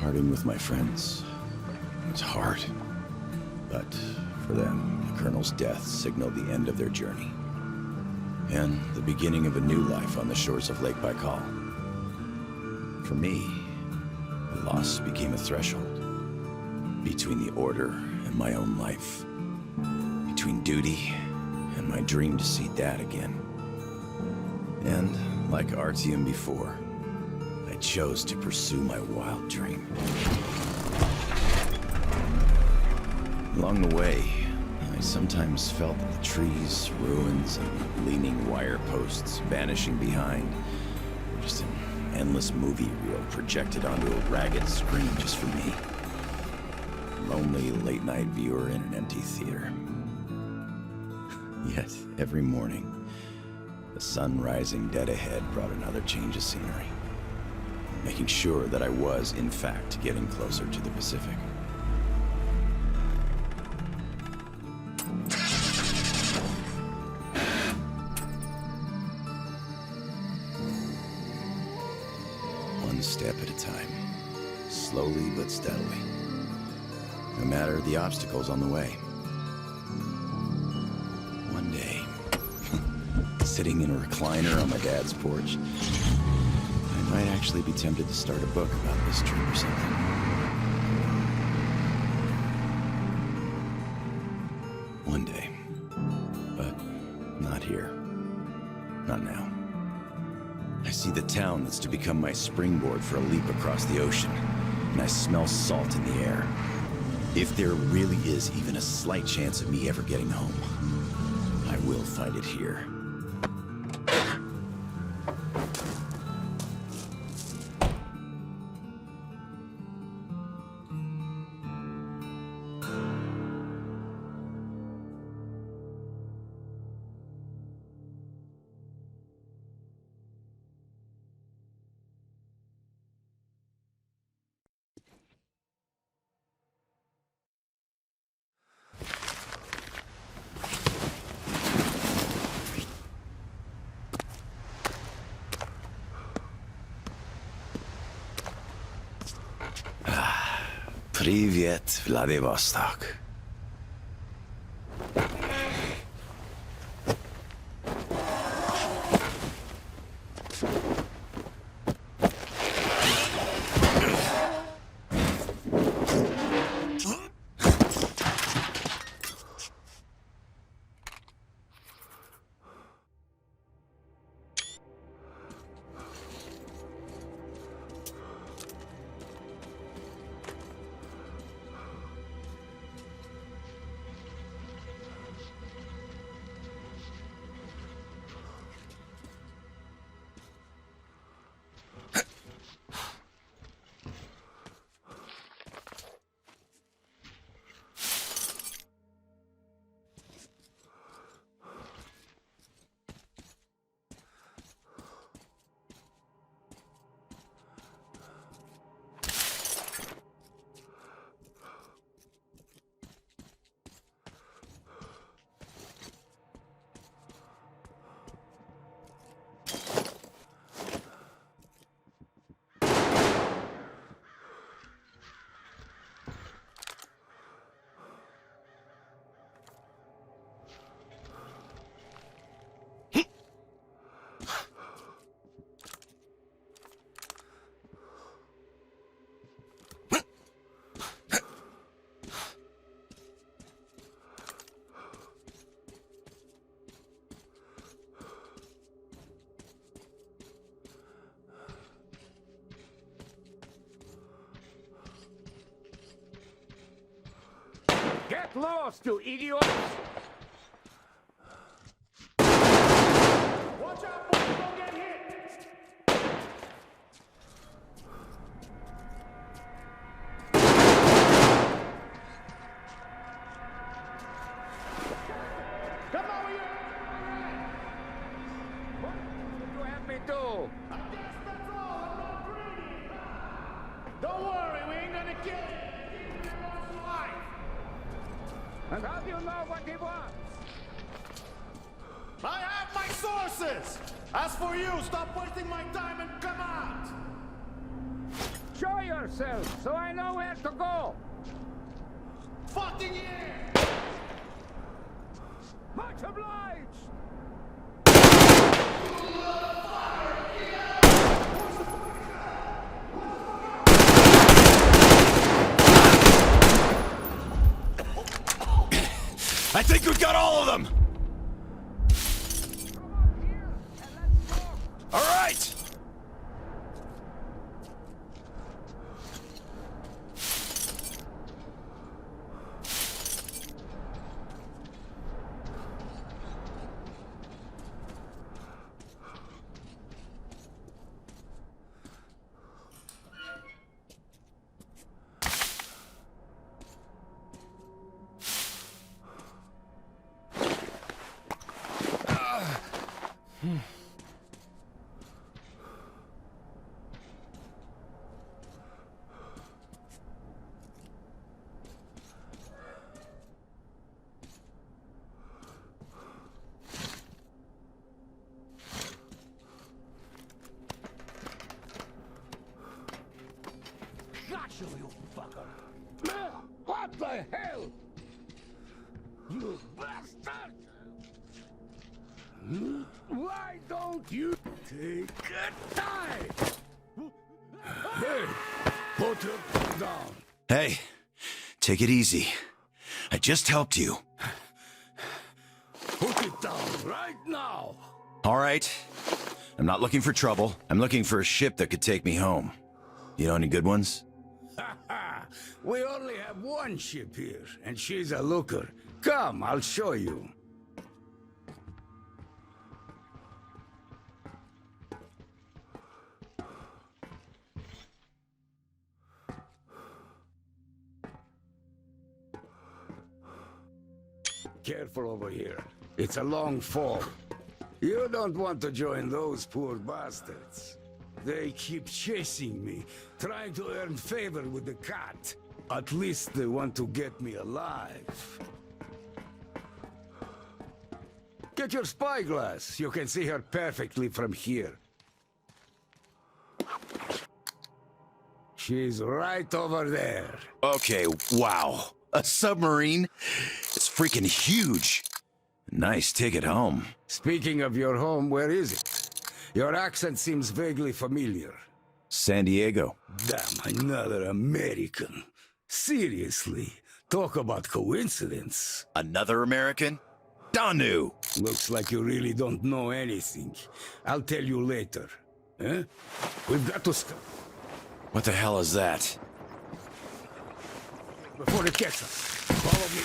Parting with my friends was hard, but for them, the Colonel's death signaled the end of their journey, and the beginning of a new life on the shores of Lake Baikal. For me, the loss became a threshold between the Order and my own life, between duty and my dream to see Dad again. And, like Artyom before, I chose to pursue my wild dream. Along the way, I sometimes felt that the trees, ruins, and leaning wire posts vanishing behind were just an endless movie reel projected onto a ragged screen just for me. A lonely late-night viewer in an empty theater. Yet, every morning, the sun rising dead ahead brought another change of scenery, making sure that I was, in fact, getting closer to the Pacific. One step at a time, slowly but steadily, no matter the obstacles on the way. One day, sitting in a recliner on my dad's porch, I might actually be tempted to start a book about this trip or something. One day. But not here. Not now. I see the town that's to become my springboard for a leap across the ocean, and I smell salt in the air. If there really is even a slight chance of me ever getting home, I will find it here. Привет, Vladivostok. Get lost, you idiots! Watch out, boys! Don't get hit! Come over here! What did you have me do? I guess that's all. I'm not greedy. Don't worry, we ain't gonna kill you. Keep your life. And how do you know what he wants? I have my sources! As for you, stop wasting my time and come out! Show yourself, so I know where to go. Fucking yeah! Much obliged. I think we've got all of them! Come on here and let's talk. All right! Got you, you fucker. What the hell? You bastard! Why don't you take a time? Hey, put it down. Hey, take it easy. I just helped you. Put it down right now. All right. I'm not looking for trouble. I'm looking for a ship that could take me home. You know any good ones? We only have one ship here, and she's a looker. Come, I'll show you. Careful over here. It's a long fall. You don't want to join those poor bastards. They keep chasing me, trying to earn favor with the cat. At least they want to get me alive. Get your spyglass. You can see her perfectly from here. She's right over there. Okay, wow. A submarine? It's freaking huge. Nice ticket home. Speaking of your home, where is it? Your accent seems vaguely familiar. San Diego. Damn, another American. Seriously, talk about coincidence. Another American? Danu! Looks like you really don't know anything. I'll tell you later. Huh? We've got to stop What the hell is that? before they catch us. Follow me.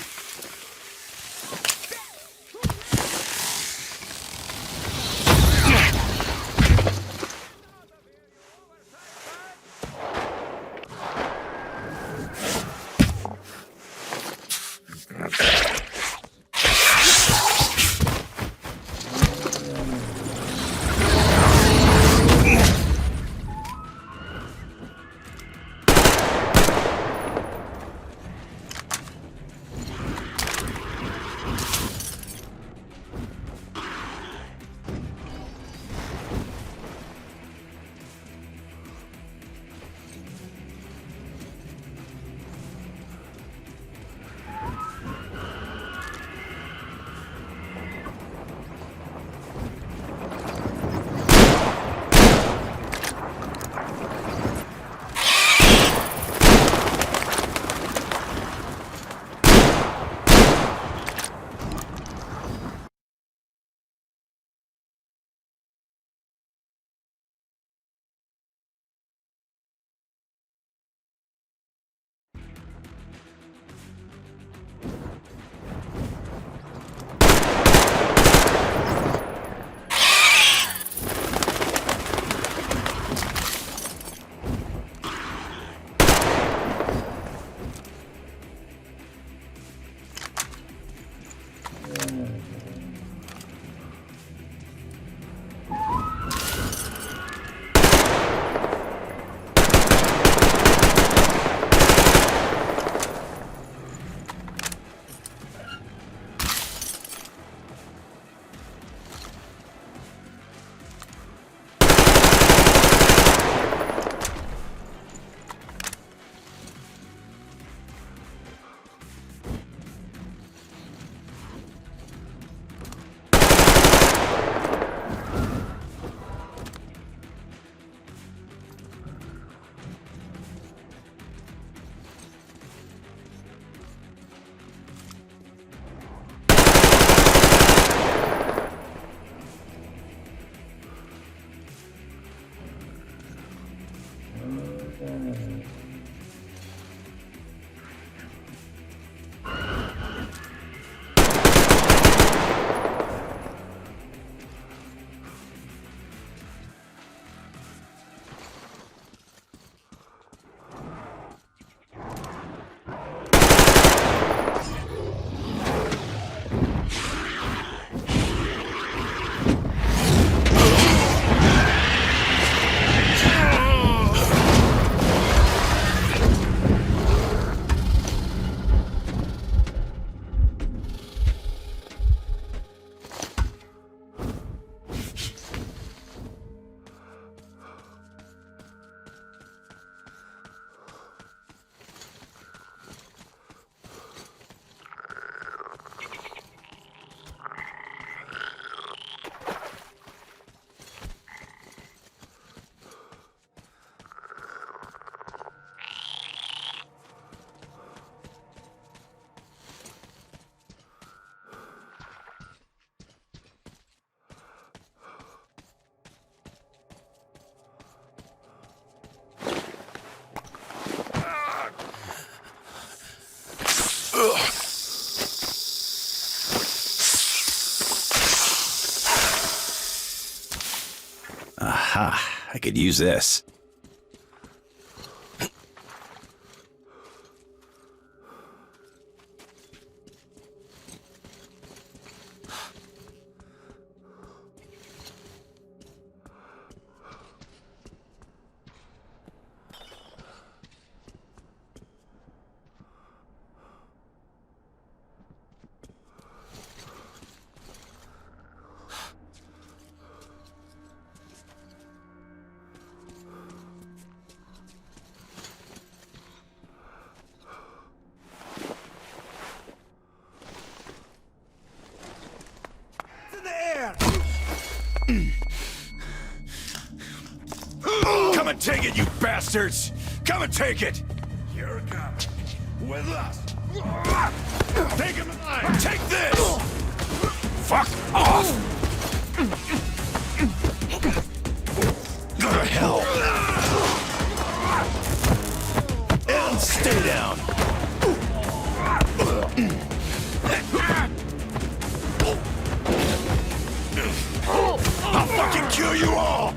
Aha! I could use this. Come and take it, you bastards! Come and take it! You're coming. With us. Take him alive. Take this! Fuck off! Go to hell! And stay down! I'll fucking kill you all!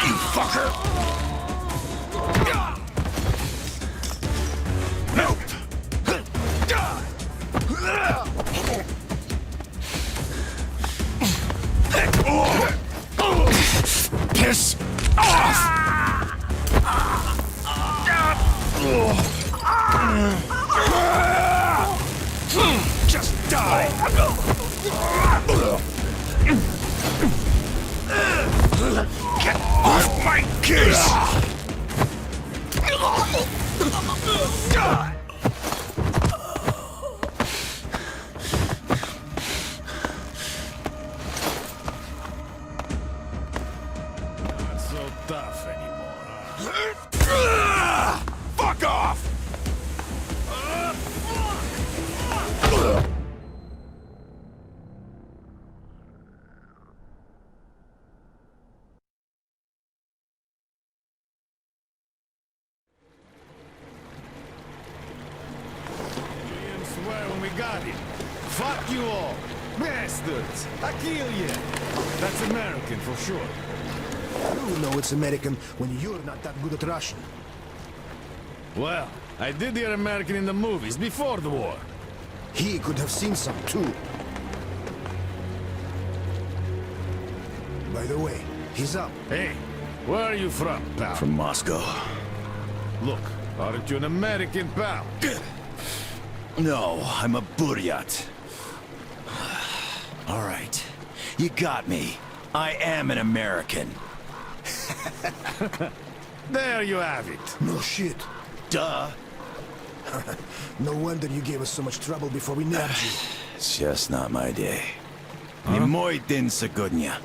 You fucker! Nope! Piss off! Just die! Get off my case! Not so tough anymore, huh? Fuck off! You swear when we got him. Fuck you all. Bastards. I kill you. That's American for sure. You know it's American when you're not that good at Russian. Well, I did hear American in the movies before the war. He could have seen some too. By the way, he's up. Hey, where are you from, pal? From Moscow. Look, aren't you an American, pal? No, I'm a Buryat. All right, you got me. I am an American. There you have it. No shit. Duh. No wonder you gave us so much trouble before we nabbed you. It's just not my day. Не мой день сегодня.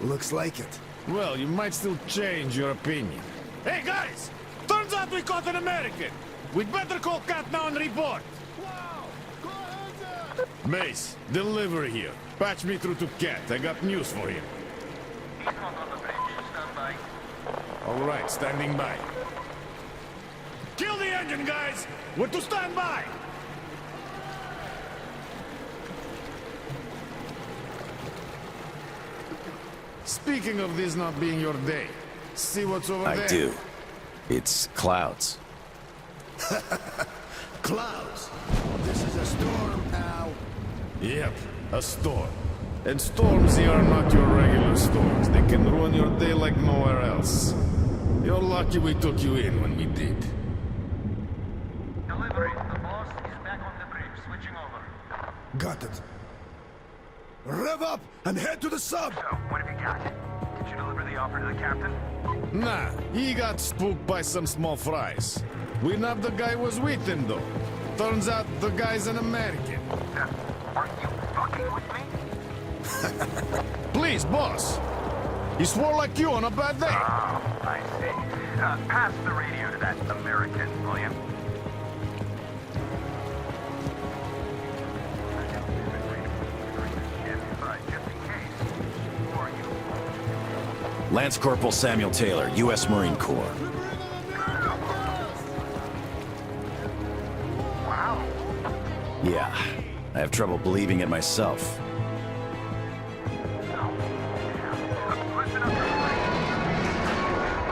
Looks like it. Well, you might still change your opinion. Hey, guys! Turns out we caught an American! We'd better call Cat now and report! Wow! Go ahead there! Mace, delivery here. Patch me through to Cat. I got news for him. He's not on the bridge. Stand by. All right, standing by. Kill the engine, guys! We're to stand by! Speaking of this not being your day, see what's over there? I do. It's clouds. Clouds! This is a storm, pal. Yep, a storm. And storms here are not your regular storms. They can ruin your day like nowhere else. You're lucky we took you in when we did. Delivery. The boss is back on the bridge. Switching over. Got it. Rev up and head to the sub! So, what have you got? Did you deliver the offer to the captain? Nah, he got spooked by some small fries. We nabbed the guy who was with him, though. Turns out the guy's an American. Aren't you fucking with me? Please, boss. He swore like you on a bad day. Oh, I see. Pass the radio to that American, will you? Just in case. Who are you? Lance Corporal Samuel Taylor, U.S. Marine Corps. Yeah, I have trouble believing it myself. Listen up,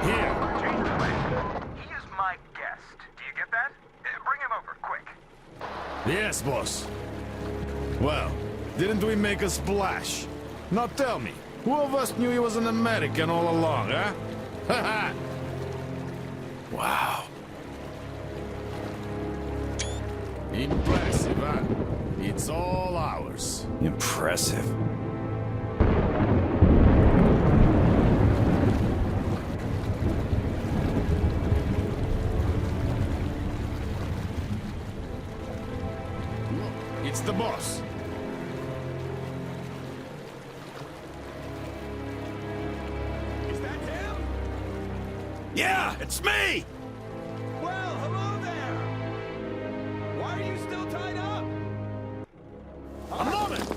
Here! change the plan. He is my guest. Do you get that? Bring him over, quick. Yes, boss. Well, didn't we make a splash? Now tell me, who of us knew he was an American all along, huh? Haha! Wow. Impressive, huh? It's all ours. Impressive. It's the boss. Is that him? Yeah, it's me! Well, hello there. Why are you still tied up? A moment!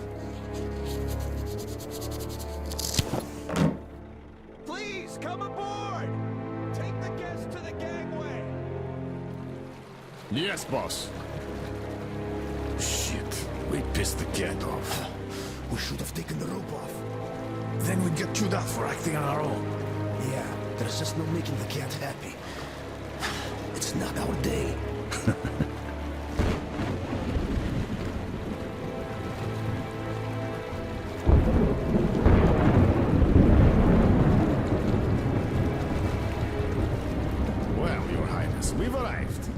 Please, come aboard. Take the guests to the gangway. Yes, boss. Shit, we pissed the cat off. We should have taken the rope off. Then we'd get chewed out for acting on our own. Yeah, there's just no making the cat happy. It's not our day. Well, Your Highness, we've arrived.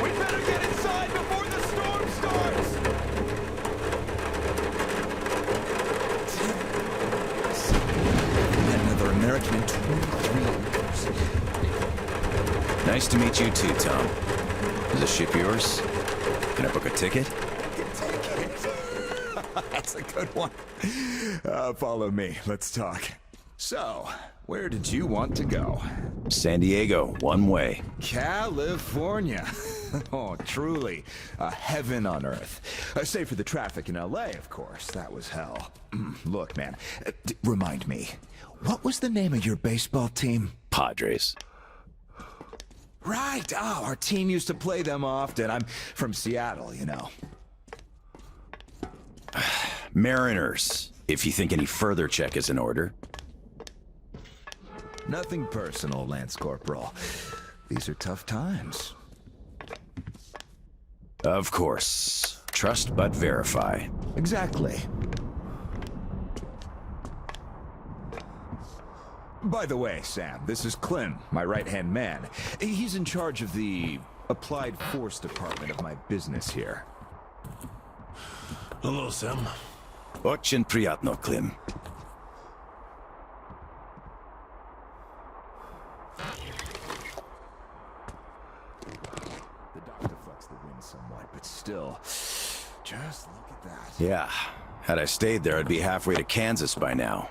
We better get inside before the storm starts. Another American in 23 years. Nice to meet you too, Tom. Is the ship yours? Can I book a ticket? That's a good one. Follow me. Let's talk. So, where did you want to go? San Diego, one way. California. Oh, truly. A heaven on earth. Save for the traffic in LA, of course. That was hell. Look, man. Remind me. What was the name of your baseball team? Padres. Right. Oh, our team used to play them often. I'm from Seattle, you know. Mariners, if you think any further check is in order. Nothing personal, Lance Corporal. These are tough times. Of course. Trust but verify. Exactly. By the way, Sam, this is Clem, my right-hand man. He's in charge of the Applied Force department of my business here. Hello, Sam. Очень приятно, Klim. The dock deflects the wind somewhat, but still, just look at that. Yeah. Had I stayed there, I'd be halfway to Kansas by now.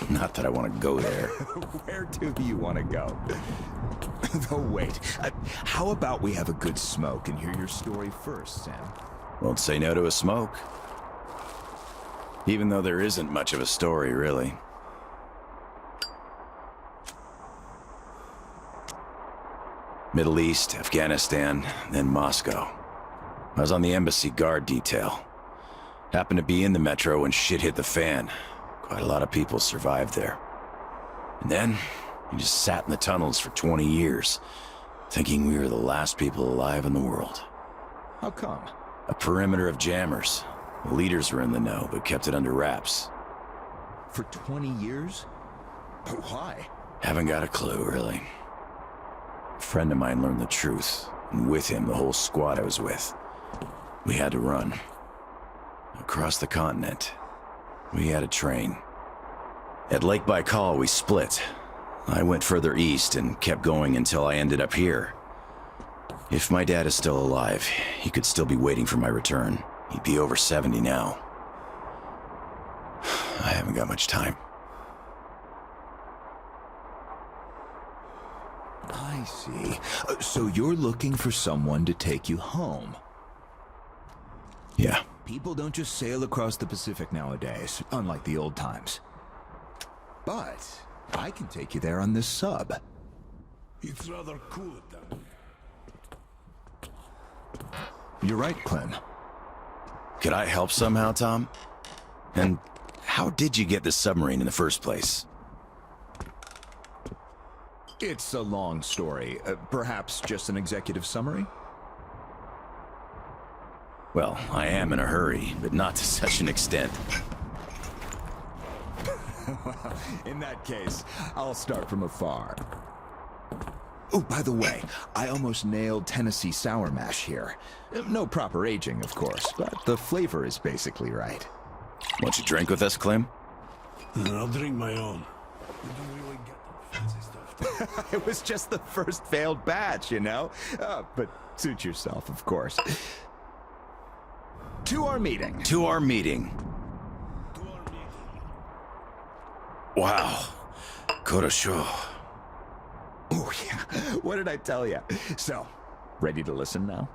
Not that I want to go there. Where do you want to go? Oh, wait. How about we have a good smoke and hear your story first, Sam? Won't say no to a smoke. Even though there isn't much of a story, really. Middle East, Afghanistan, then Moscow. I was on the embassy guard detail. Happened to be in the metro when shit hit the fan. Quite a lot of people survived there. And then, we just sat in the tunnels for 20 years, thinking we were the last people alive in the world. How come? A perimeter of jammers. The leaders were in the know, but kept it under wraps. For 20 years? But why? Haven't got a clue, really. A friend of mine learned the truth, and with him, the whole squad I was with. We had to run. Across the continent. We had a train. At Lake Baikal, we split. I went further east and kept going until I ended up here. If my dad is still alive, he could still be waiting for my return. He'd be over 70 now. I haven't got much time. I see. So you're looking for someone to take you home. Yeah. People don't just sail across the Pacific nowadays, unlike the old times. But I can take you there on this sub. It's rather cool down You're right, Clem. Could I help somehow, Tom? And how did you get this submarine in the first place? It's a long story. Perhaps just an executive summary? Well, I am in a hurry, but not to such an extent. Well, in that case, I'll start from afar. Oh, by the way, I almost nailed Tennessee sour mash here. No proper aging, of course, but the flavor is basically right. Want you drink with us, Clem? I'll drink my own. We don't really get the fancy stuff. It was just the first failed batch, you know? But suit yourself, of course. To our meeting. To our meeting. Wow. Korosho. Oh, yeah. What did I tell you? So, ready to listen now?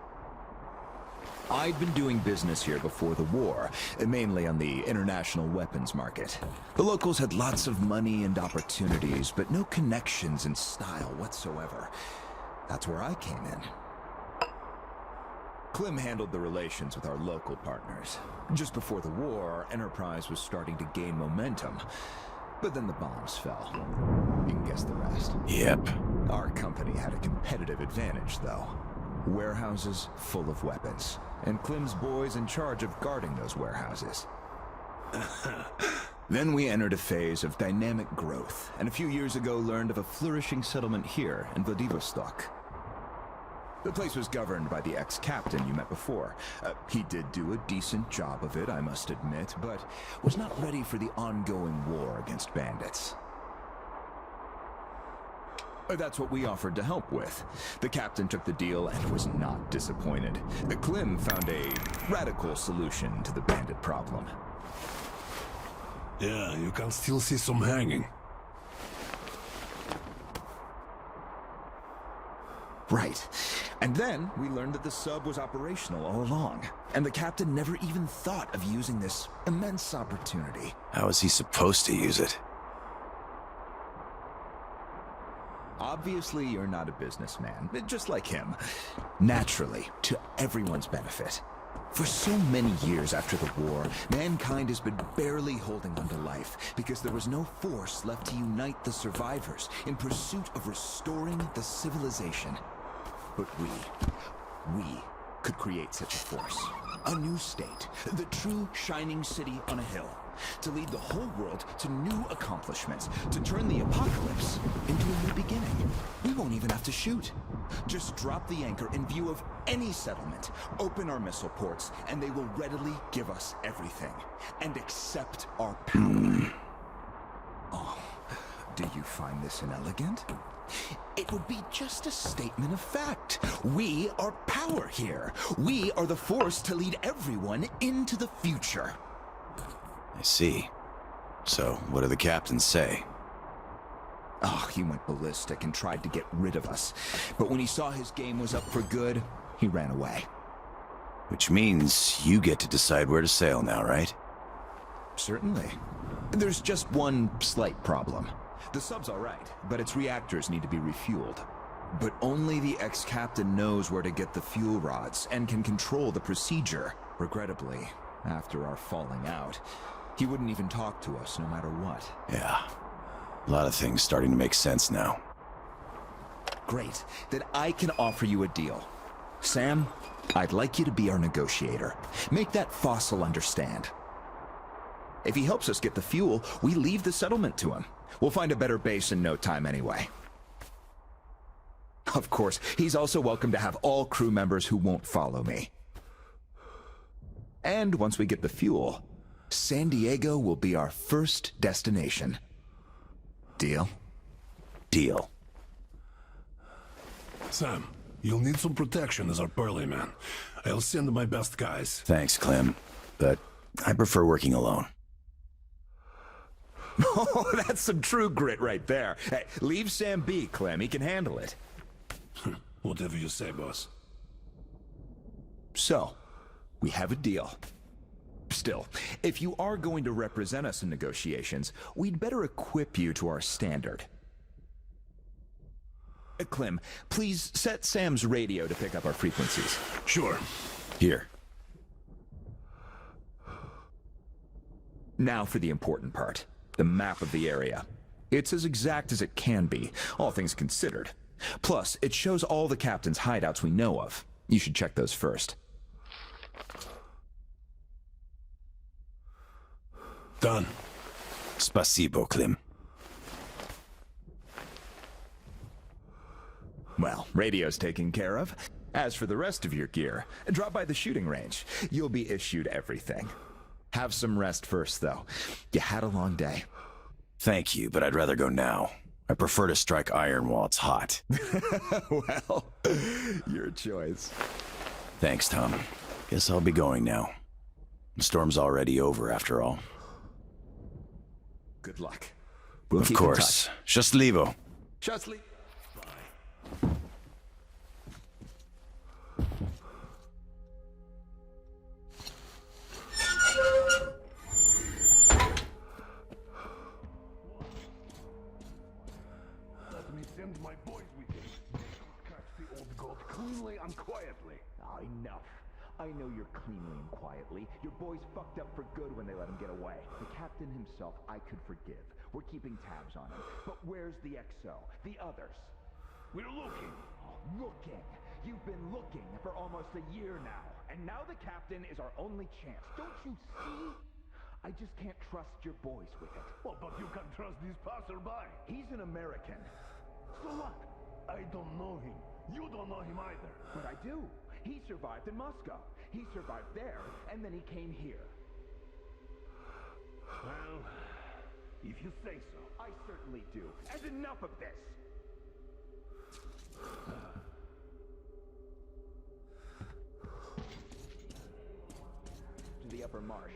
I'd been doing business here before the war, mainly on the international weapons market. The locals had lots of money and opportunities, but no connections and style whatsoever. That's where I came in. Clem handled the relations with our local partners. Just before the war, our enterprise was starting to gain momentum. But then the bombs fell. You can guess the rest. Yep. Our company had a competitive advantage, though. Warehouses full of weapons, and Clem's boys in charge of guarding those warehouses. Then we entered a phase of dynamic growth, and a few years ago learned of a flourishing settlement here in Vladivostok. The place was governed by the ex-captain you met before. He did do a decent job of it, I must admit, but was not ready for the ongoing war against bandits. That's what we offered to help with. The captain took the deal and was not disappointed. Clem found a radical solution to the bandit problem. Yeah, you can still see some hanging. Right. And then we learned that the sub was operational all along, and the captain never even thought of using this immense opportunity. How is he supposed to use it? Obviously, you're not a businessman, just like him. Naturally, to everyone's benefit. For so many years after the war, mankind has been barely holding on to life because there was no force left to unite the survivors in pursuit of restoring the civilization. But we could create such a force. A new state, the true shining city on a hill. To lead the whole world to new accomplishments, to turn the apocalypse into a new beginning. We won't even have to shoot. Just drop the anchor in view of any settlement, open our missile ports, and they will readily give us everything. And accept our power. Oh, do you find this inelegant? It would be just a statement of fact. We are power here. We are the force to lead everyone into the future. I see. So, what do the captains say? Oh, he went ballistic and tried to get rid of us. But when he saw his game was up for good, he ran away. Which means you get to decide where to sail now, right? Certainly. There's just one slight problem. The sub's all right, but its reactors need to be refueled. But only the ex-captain knows where to get the fuel rods and can control the procedure. Regrettably, after our falling out, he wouldn't even talk to us no matter what. Yeah. A lot of things starting to make sense now. Great. Then I can offer you a deal. Sam, I'd like you to be our negotiator. Make that fossil understand. If he helps us get the fuel, we leave the settlement to him. We'll find a better base in no time anyway. Of course, he's also welcome to have all crew members who won't follow me. And once we get the fuel, San Diego will be our first destination. Deal? Deal. Sam, you'll need some protection as our burly man. I'll send my best guys. Thanks, Clem, but I prefer working alone. Oh, that's some true grit right there. Hey, leave Sam be, Clem. He can handle it. Whatever you say, boss. So, we have a deal. Still, if you are going to represent us in negotiations, we'd better equip you to our standard. Clem, please set Sam's radio to pick up our frequencies. Sure. Here. Now for the important part. The map of the area. It's as exact as it can be, all things considered. Plus, it shows all the captain's hideouts we know of. You should check those first. Done. Spasibo, Clem. Well, radio's taken care of. As for the rest of your gear, drop by the shooting range. You'll be issued everything. Have some rest first, though. You had a long day. Thank you, but I'd rather go now. I prefer to strike iron while it's hot. Well, your choice. Thanks, Tom. Guess I'll be going now. The storm's already over, after all. Good luck. We'll Of keep in course. Счастливо. touch. Счастливо. Let me send my boys with you. Catch the old gold cleanly and quietly. Enough. I know you're cleanly and quietly. Your boys fucked up for good when they let him get away. The captain himself, I could forgive. We're keeping tabs on him. But where's the XO? The others? We're looking. Looking. You've been looking for almost a year now. And now the captain is our only chance. Don't you see? I just can't trust your boys with it. Well, but you can trust this passerby. He's an American. So what? I don't know him. You don't know him either. But I do. He survived in Moscow. He survived there, and then he came here. Well, if you say so. I certainly do. And enough of this! To the upper marsh.